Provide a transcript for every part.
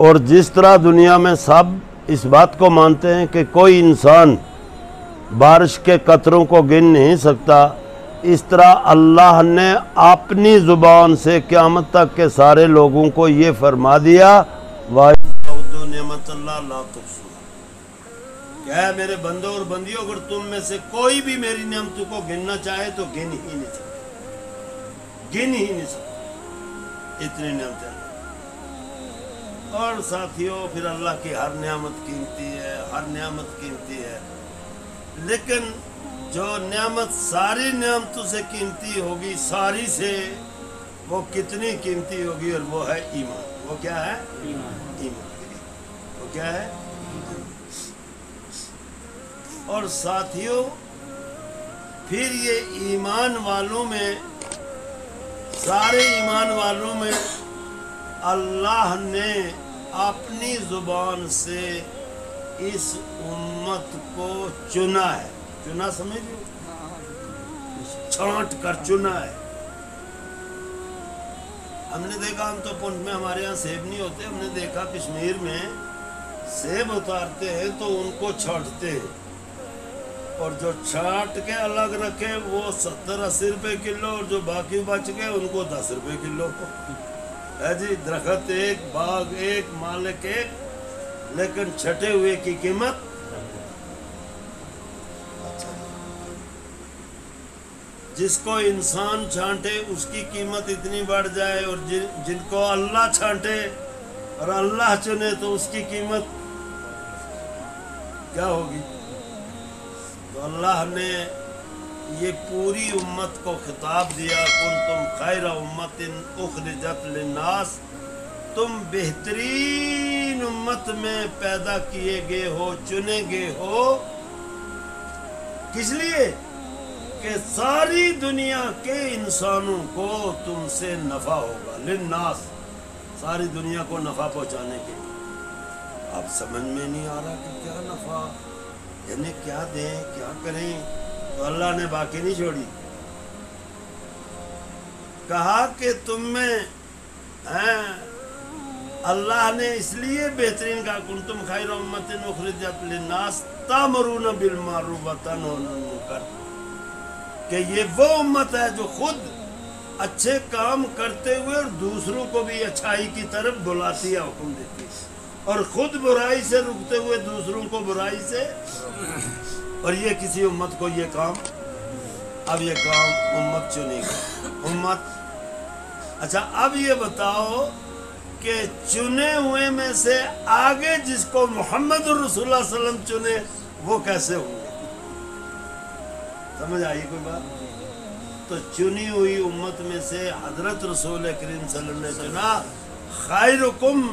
اور جس طرح دنیا میں سب اس بات کو مانتے ہیں کہ کوئی انسان بارش کے قطروں کو گن نہیں سکتا، اس طرح اللہ نے اپنی زبان سے قیامت تک کے سارے لوگوں کو یہ فرما دیا وَإِنْ نعمت اللہ لا تُحْصُوہا، کہ ہے میرے بندوں اور بندیوں، اگر تم میں سے کوئی بھی میری نعمتوں کو گننا چاہے تو گن ہی نہیں سکتا، گن ہی نہیں سکتا، اتنی نعمتیں۔ اور ساتھیوں پھر اللہ کی ہر نعمت قیمتی ہے، ہر نعمت قیمتی ہے، لیکن جو نعمت ساری نعمتوں سے قیمتی ہوگی، ساری سے وہ کتنی قیمتی ہوگی، اور وہ ہے ایمان۔ وہ کیا ہے؟ ایمان۔ وہ کیا ہے؟ اور ساتھیوں پھر یہ ایمان والوں میں، سارے ایمان والوں میں اللہ نے اپنی زبان سے اس امت کو چنا ہے۔ چنا سمجھو، چھانٹ کر چنا ہے۔ ہم نے دیکھا، ہم تو پنڈ میں ہمارے یہاں سیب نہیں ہوتے، ہم نے دیکھا کشمیر میں سیب اتارتے ہیں تو ان کو چھانٹتے ہیں، اور جو چھانٹ کے الگ رکھے وہ 70-80 روپے کلو، اور جو باقی بچ گئے ان کو 10 روپے کلو ہے جی۔ درخت ایک، باغ ایک، مالک ایک، لیکن چھٹے ہوئے کی قیمت۔ جس کو انسان چھانٹے اس کی قیمت اتنی بڑھ جائے، اور جن کو اللہ چھانٹے اور اللہ چنے تو اس کی قیمت کیا ہوگی؟ تو اللہ نے یہ پوری امت کو خطاب دیا، کنتم خیر امت اخرجت للناس، تم بہترین امت میں پیدا کیے گئے ہو، چنے گئے ہو۔ کس لیے؟ کہ ساری دنیا کے انسانوں کو تم سے نفع ہوگا، للناس، ساری دنیا کو نفع پہنچانے کے لیے۔ اب سمجھ میں نہیں آ رہا کہ کیا نفع، یعنی کیا دیں، کیا کریں؟ تو اللہ نے باقی نہیں چھوڑی، کہا کہ تم میں اللہ نے اس لیے بہترین کہا، کنتم خیر امت اخرجت للناس تأمرون بالمعروف وتنہون عن المنکر، کہ یہ وہ امت ہے جو خود اچھے کام کرتے ہوئے اور دوسروں کو بھی اچھائی کی طرف بلاتی ہے، حکم دیتی ہے، اور خود برائی سے رکتے ہوئے دوسروں کو برائی سے۔ اور یہ کسی امت کو یہ کام، اب یہ کام امت چنے گی، امت۔ اچھا اب یہ بتاؤ کہ چنے ہوئے میں سے آگے جس کو محمد رسول اللہ صلی اللہ علیہ وسلم چنے وہ کیسے ہوں گے؟ سمجھ آئی کوئی بات؟ تو چنی ہوئی امت میں سے حضرت رسول کریم صلی اللہ علیہ وسلم نے چنا، خیرکم،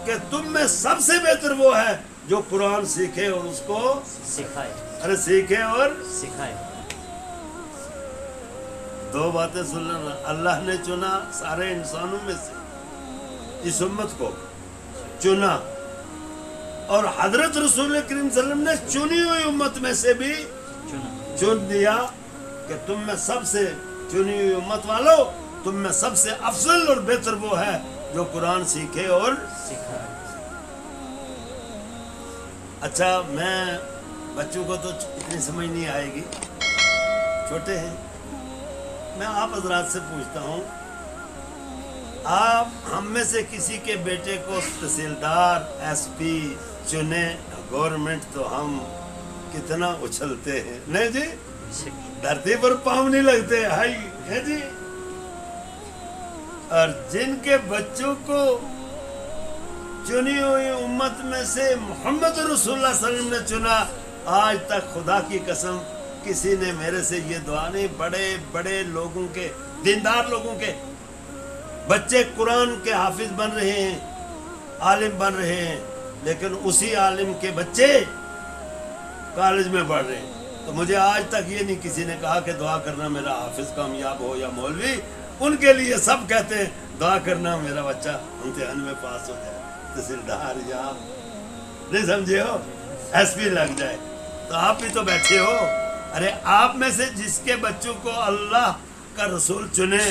کہ تم میں سب سے بہتر وہ ہے جو قرآن سیکھے اور اس کو سکھائے۔ ارے سیکھے اور سکھائے۔ دو باتیں سن لینا، اللہ نے چنا سارے انسانوں میں سے اس امت کو چنا، اور حضرت رسول کریم صلی اللہ علیہ وسلم نے چنی ہوئی امت میں سے بھی چن دیا کہ تم میں سب سے، چنی ہوئی امت والو، تم میں سب سے افضل اور بہتر وہ ہے جو قرآن سیکھے اور سکھائے۔ اچھا میں بچوں کو تو اتنی سمجھ نہیں آئے گی، چھوٹے ہیں، میں آپ حضرات سے پوچھتا ہوں، آپ ہم میں سے کسی کے بیٹے کو تحصیلدار، ایس پی چنے گورنمنٹ تو ہم کتنا اچھلتے ہیں، نہیں جی؟ دھرتی پر پاؤں نہیں لگتے، ہائی ہے جی۔ اور جن کے بچوں کو چنی ہوئی امت میں سے محمد رسول اللہ صلی اللہ علیہ وسلم نے چنا، آج تک خدا کی قسم کسی نے میرے سے یہ دعا نہیں، بڑے بڑے لوگوں کے، دیندار لوگوں کے بچے قرآن کے حافظ بن رہے ہیں، عالم بن رہے ہیں، لیکن اسی عالم کے بچے کالج میں پڑھ رہے ہیں۔ تو مجھے آج تک یہ نہیں کسی نے کہا کہ دعا کرنا میرا حافظ کامیاب ہو یا مولوی، ان کے لیے سب کہتے ہیں دعا کرنا میرا بچہ امتحان میں پاس ہو جائے، تحصیلدار یا نہیں سمجھے ہو، ایس پی لگ جائے۔ تو آپ بھی تو بیٹھے ہو، ارے آپ میں سے جس کے بچوں کو اللہ کا رسول چنے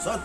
7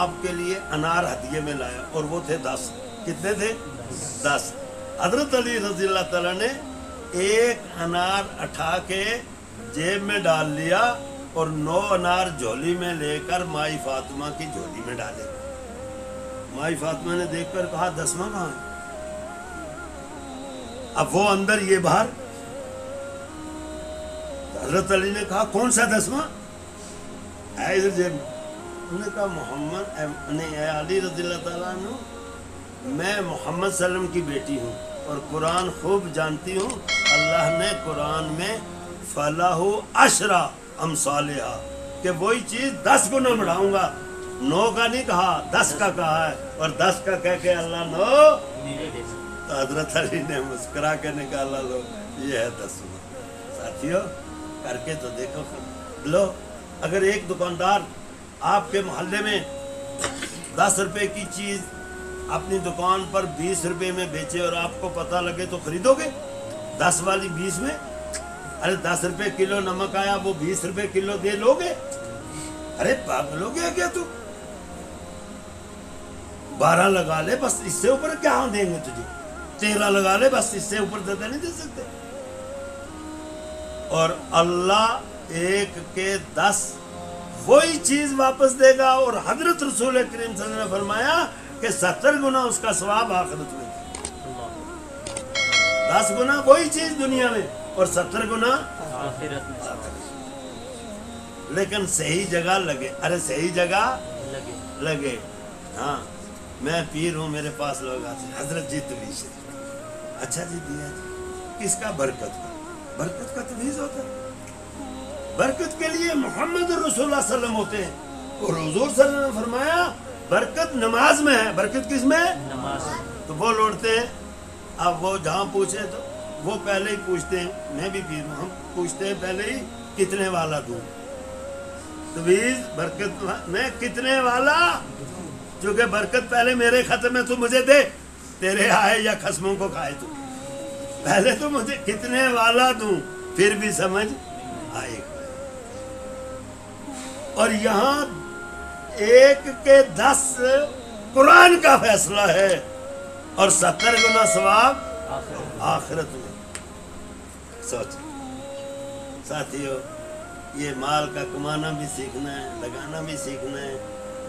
آپ کے لیے انار ہدیے میں لایا اور وہ تھے 10. کتنے تھے؟ 10. حضرت علی رضی اللہ تعالیٰ نے ایک انار اٹھا کے جیب میں ڈال لیا اور 9 انار جھولی میں لے کر مائی فاطمہ کی جھولی میں ڈالے. مائی فاطمہ نے دیکھ کر کہا 10واں کہاں ہے؟ اب وہ اندر یہ باہر. حضرت علی نے کہا کون سا 10واں؟ ادھر جیب میں. انہوں نے کہا محمد اے علی رضی اللہ تعالیٰ عنہ، میں محمد صلی اللہ علیہ وسلم کی بیٹی ہوں اور قرآن خوب جانتی ہوں. اللہ نے قرآن میں فَلَهُ عَشْرَ أَمْثَالِهَا کہ وہی چیز 10 گنا بڑھاؤں گا. 9 کا نہیں کہا، 10 کا کہا ہے، اور 10 کا کہہ کے اللہ 9. تو حضرت علی نے مسکرا کے نکالا، لو یہ ہے 10واں. ساتھیو کر کے تو دیکھو. لو اگر ایک دکاندار آپ کے محلے میں 10 روپے کی چیز اپنی دکان پر 20 روپے میں بیچے اور آپ کو پتہ لگے تو خریدو گے؟ 10 والی 20 میں. ارے 10 روپے کلو نمک آیا، وہ 20 روپے کلو دے لو گے؟ ارے پاگل ہو گیا کیا تو؟ 12 لگا لے بس، اس سے اوپر کیا دیں گے تجھے؟ 13 لگا لے بس، اس سے اوپر زیادہ نہیں دے سکتے. اور اللہ 1 کے 10 وہی چیز واپس دے گا. اور حضرت رسول کریم صلی اللہ علیہ وسلم نے فرمایا کہ 70 گنا اس کا ثواب آخرت میں. 10 گنا وہی چیز دنیا میں اور 70 گنا آخرت میں. لیکن صحیح جگہ لگے. ارے صحیح جگہ لگے. ہاں میں پیر ہوں، میرے پاس لوگ آتے ہیں، حضرت جی تویز شریف. اچھا جی دیا جی. کس کا؟ برکت کا. برکت کا تویز ہوتا ہے. برکت کے لیے محمد رسول اللہ صلی اللہ علیہ وسلم ہوتے ہیں. اور حضور صلی اللہ علیہ وسلم نے فرمایا برکت نماز میں ہے. برکت کس میں؟ نماز. تو وہ لوٹتے ہیں. اب وہ جہاں پوچھے تو وہ پہلے ہی پوچھتے ہیں. میں بھی پیر ہوں، ہم پوچھتے ہیں پہلے ہی کتنے والا دوں. تویز برکت میں کتنے والا، چونکہ برکت پہلے میرے ختم ہے تو مجھے دے، تیرے آئے یا خصموں کو کھائے تو پہلے تو مجھے کتنے والا دوں، پھر بھی سمجھ آئے گا. اور یہاں 1 کے 10 قرآن کا فیصلہ ہے اور 70 گنا ثواب آخرت میں. سوچ ساتھیو، یہ مال کا کمانا بھی سیکھنا ہے، لگانا بھی سیکھنا ہے،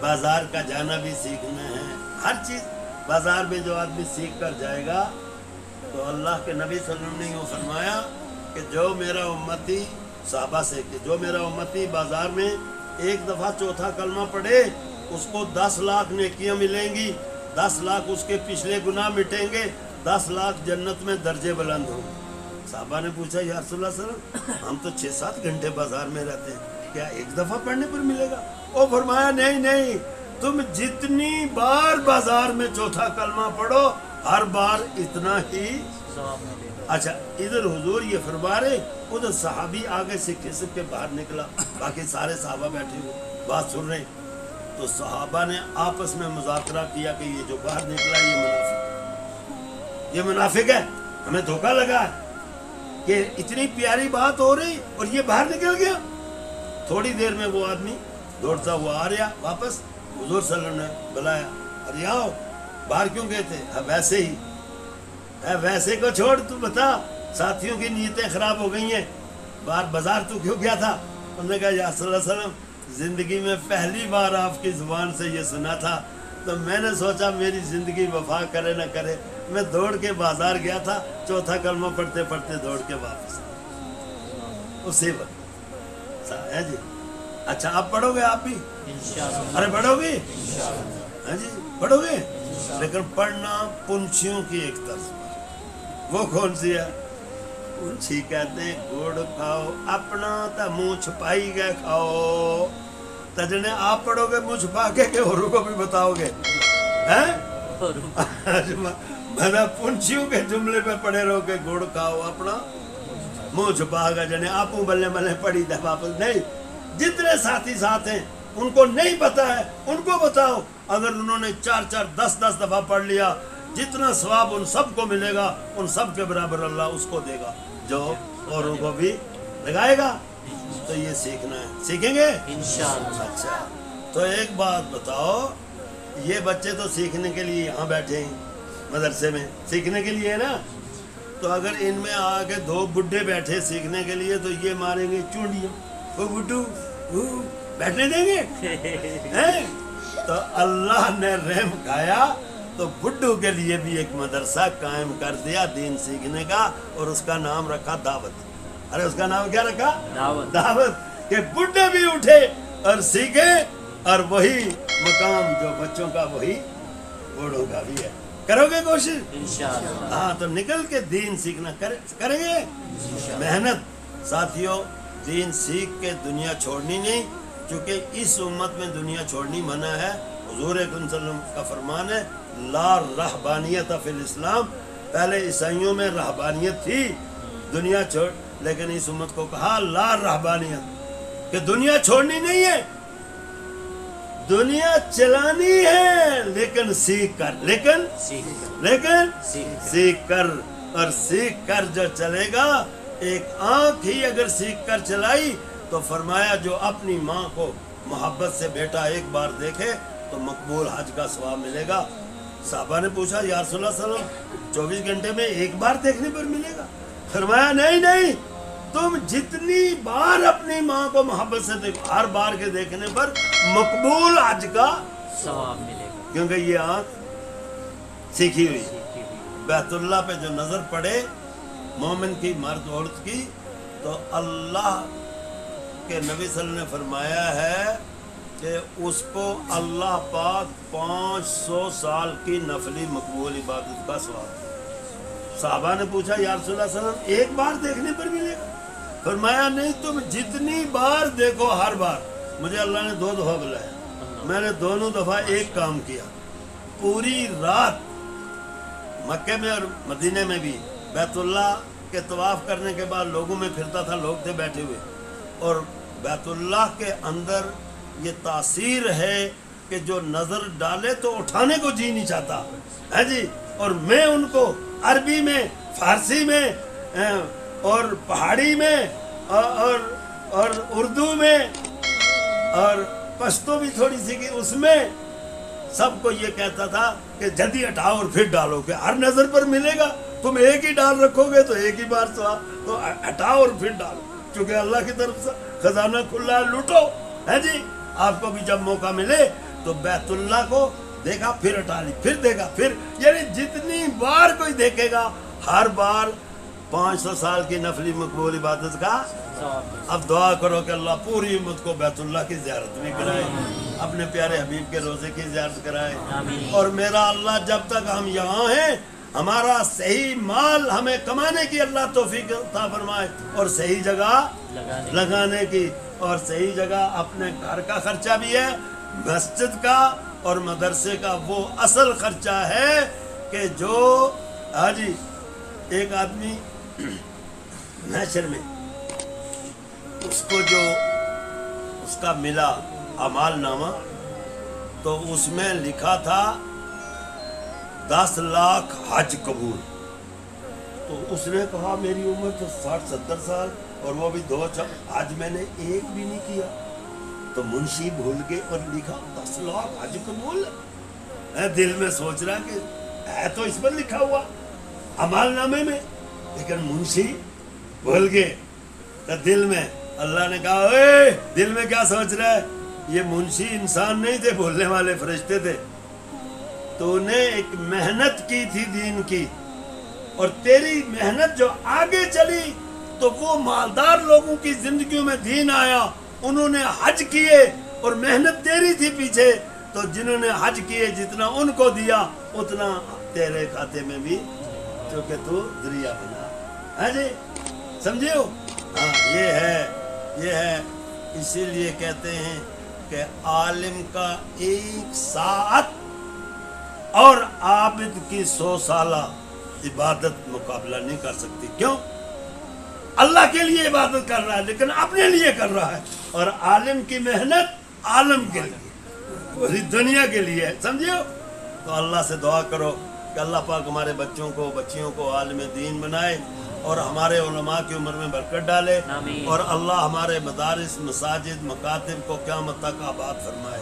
بازار کا جانا بھی سیکھنا ہے. ہر چیز بازار میں جو آدمی سیکھ کر جائے گا تو اللہ کے نبی صلی اللہ علیہ وسلم نے یہ فرمایا کہ جو میرا امتی، صحابہ سے کہ جو میرا امتی بازار میں 1 دفعہ چوتھا کلمہ پڑھے اس کو 10 لاکھ نیکیاں ملیں گی، 10 لاکھ اس کے پچھلے گناہ مٹیں گے، 10 لاکھ جنت میں درجے بلند ہوں. صحابہ نے پوچھا یا رسول اللہ صلی اللہ علیہ وسلم ہم تو 6-7 گھنٹے بازار میں رہتے ہیں، کیا 1 دفعہ پڑھنے پر ملے گا؟ وہ فرمایا نہیں، تم جتنی بار بازار میں چوتھا کلمہ پڑھو ہر بار اتنا ہی ثواب ملے گا. اچھا ادھر حضور یہ فرما رہے، ادھر صحابی آگے سے کھسک کے باہر نکلا، باقی سارے صحابہ بیٹھے ہوئے بات سن رہے. تو صحابہ نے آپس میں مذاکرہ کیا کہ یہ جو باہر نکلا یہ منافق ہے، ہمیں دھوکہ لگا ہے کہ اتنی پیاری بات ہو رہی اور یہ باہر نکل گیا. تھوڑی دیر میں وہ آدمی دوڑتا ہوا آ رہا واپس. حضور صلی اللہ علیہ وسلم نے بلایا، ارے آؤ، باہر کیوں گئے تھے؟ ویسے ہی. ویسے کو چھوڑ، تو بتا ساتھیوں کی نیتیں خراب ہو گئی ہیں، باہر بازار تو کیوں گیا تھا؟ انہوں نے کہا یا صلی اللہ علیہ وسلم زندگی میں پہلی بار آپ کی زبان سے یہ سنا تھا تو میں نے سوچا میری زندگی وفا کرے نہ کرے، میں دوڑ کے بازار گیا تھا، چوتھا کلمہ پڑھتے پڑھتے دوڑ کے واپس اسی وقت ہے جی. اچھا آپ پڑھو گے؟ آپ بھی ارے پڑھو گے؟ ہاں جی پڑھو گے، لیکن پڑھنا پنچھیوں کی ایک طرز پر. وہ کون سی ہے؟ پنچھی کہتے ہیں گڑ کھاؤ اپنا تا منہ چھپائی گئے کھاؤ. تجنے آپ پڑھو گے منہ چھپا کے کہ اوروں کو بھی بتاؤ گے؟ میں پنچھیوں کے جملے پہ پڑھے رہو کہ گڑ کھاؤ اپنا منہ چھپا گا، جنے آپ بلے بلے پڑھی دے واپس نہیں. جتنے ساتھی ساتھ ہیں ان کو نہیں پتا ہے ان کو بتاؤ. اگر انہوں نے 4-4 10-10 دفعہ پڑھ لیا، جتنا ثواب ان سب کو ملے گا ان سب کے برابر اللہ اس کو دے گا جو اوروں کو بھی لگائے گا. تو یہ سیکھنا ہے، سیکھیں گے انشاءاللہ. اچھا تو ایک بات بتاؤ، یہ بچے تو سیکھنے کے لیے یہاں بیٹھے ہیں مدرسے میں، سیکھنے کے لیے نا، تو اگر ان میں آ کے دو بڈھے بیٹھے سیکھنے کے لیے تو یہ ماریں گے چونڈیاں، وہ بڈھو بیٹھنے دیں گے؟ تو اللہ نے رحم کھایا تو بڈھو کے لیے بھی ایک مدرسہ قائم کر دیا دین سیکھنے کا، اور اس کا نام رکھا دعوت۔ ارے اس کا نام کیا رکھا؟ دعوت، کہ بڈھے بھی اٹھے اور سیکھے، اور وہی مقام جو بچوں کا وہی بوڑھوں کا بھی ہے۔ کرو گے کوشش انشاءاللہ؟ ہاں، تو نکل کے دین سیکھنا کریں گے محنت۔ ساتھیوں، دین سیکھ کے دنیا چھوڑنی نہیں، چونکہ اس امت میں دنیا چھوڑنی منع ہے۔ حضور اکرم صلی اللہ علیہ وسلم کا فرمان ہے لا رہبانیت فی الاسلام، پہلے عیسائیوں میں رہبانیت تھی، دنیا چھوڑ، لیکن اس امت کو کہا لا رہبانیت، کہ دنیا چھوڑنی نہیں ہے، دنیا چلانی ہے، لیکن سیکھ کر، لیکن سیکھ کر، اور سیکھ کر جو چلے گا، ایک آنکھ ہی اگر سیکھ کر چلائی تو فرمایا جو اپنی ماں کو محبت سے بیٹا ایک بار دیکھے تو مقبول حج کا ثواب ملے گا۔ صحابہ نے پوچھا یا رسول اللہ صلی اللہ علیہ وسلم 24 گھنٹے میں ایک بار دیکھنے پر ملے گا؟ فرمایا نہیں، تم جتنی بار اپنی ماں کو محبت سے دیکھو، ہر بار کے دیکھنے پر مقبول حج کا ثواب ملے گا، کیونکہ یہ آنکھ سیکھی ہوئی۔ بیت اللہ پہ جو نظر پڑے مومن کی، مرد عورت کی، تو اللہ کے نبی صلی اللہ علیہ وسلم نے فرمایا ہے کہ اس کو اللہ پاک 500 سال کی نفلی مقبول عبادت کا ثواب۔ صحابہ نے پوچھا یا رسول اللہ صلی اللہ علیہ وسلم ایک بار دیکھنے پر ملے گا؟ فرمایا نہیں، تم جتنی بار دیکھو، ہر بار۔ مجھے اللہ نے 2 دفعہ بلایا، میں نے دونوں دفعہ ایک کام کیا، پوری رات مکے میں اور مدینے میں بھی بیت اللہ کے طواف کرنے کے بعد لوگوں میں پھرتا تھا، لوگ تھے بیٹھے ہوئے، اور بیت اللہ کے اندر یہ تاثیر ہے کہ جو نظر ڈالے تو اٹھانے کو جی نہیں چاہتا ہے جی، اور میں ان کو عربی میں، فارسی میں، اور پہاڑی میں، اور اردو میں، اور پشتو بھی تھوڑی سی کی، اس میں سب کو یہ کہتا تھا کہ جلدی ہٹاؤ اور پھر ڈالو، کہ ہر نظر پر ملے گا، تم ایک ہی ڈال رکھو گے تو ایک ہی بار تو ہٹاؤ اور پھر ڈالو، کیونکہ اللہ کی طرف سے خزانہ کھلا ہے، لوٹو ہے جی۔ آپ کو بھی جب موقع ملے تو بیت اللہ کو دیکھا پھر ہٹا لی، پھر دیکھا پھر، یعنی جتنی بار کوئی دیکھے گا ہر بار 500 سال کی نفلی مقبول عبادت کا۔ اب دعا کرو کہ اللہ پوری امت کو بیت اللہ کی زیارت بھی کرائے، اپنے پیارے حبیب کے روزے کی زیارت کرائے، اور میرا اللہ جب تک ہم یہاں ہیں ہمارا صحیح مال ہمیں کمانے کی اللہ توفیق عطا فرمائے، اور صحیح جگہ لگانے کی، اور صحیح جگہ اپنے گھر کا خرچہ بھی ہے، مسجد کا اور مدرسے کا وہ اصل خرچہ ہے کہ جو جی ایک آدمی محشر میں اس کو جو اس کا ملا اعمال نامہ، تو اس میں لکھا تھا 10 لاکھ حج قبول۔ تو اس نے کہا میری عمر تو 60-70 سال اور وہ بھی 2 حج میں نے ایک بھی نہیں کیا۔ تو منشی بھول گئے اور لکھا 10 لاکھ حج قبول۔ میں دل میں سوچ رہا کہ ہے تو اس پر لکھا ہوا اعمال نامے میں، لیکن منشی بھول گئے۔ تو دل میں اللہ نے کہا اے دل میں کیا سوچ رہا ہے؟ یہ منشی انسان نہیں تھے، بھولنے والے فرشتے تھے۔ تو نے ایک محنت کی تھی دین کی، اور تیری محنت جو آگے چلی تو وہ مالدار لوگوں کی زندگیوں میں دین آیا، انہوں نے حج کیے، اور محنت تیری تھی پیچھے، تو جنہوں نے حج کیے جتنا ان کو دیا اتنا تیرے کھاتے میں بھی، چونکہ تو ذریعہ بنا ہے جی، سمجھے ہو؟ ہاں یہ ہے اسی لیے کہتے ہیں کہ عالم کا 1 ساعت اور عابد کی 100 سالہ عبادت مقابلہ نہیں کر سکتی۔ کیوں؟ اللہ کے لیے عبادت کر رہا ہے لیکن اپنے لیے کر رہا ہے، اور عالم کی محنت عالم کے لیے، پوری دنیا کے لیے، سمجھے ہو؟ تو اللہ سے دعا کرو کہ اللہ پاک ہمارے بچوں کو، بچیوں کو عالم دین بنائے، اور ہمارے علماء کی عمر میں برکت ڈالے، اور اللہ ہمارے مدارس، مساجد، مکاتب کو قیامت تک آباد فرمائے۔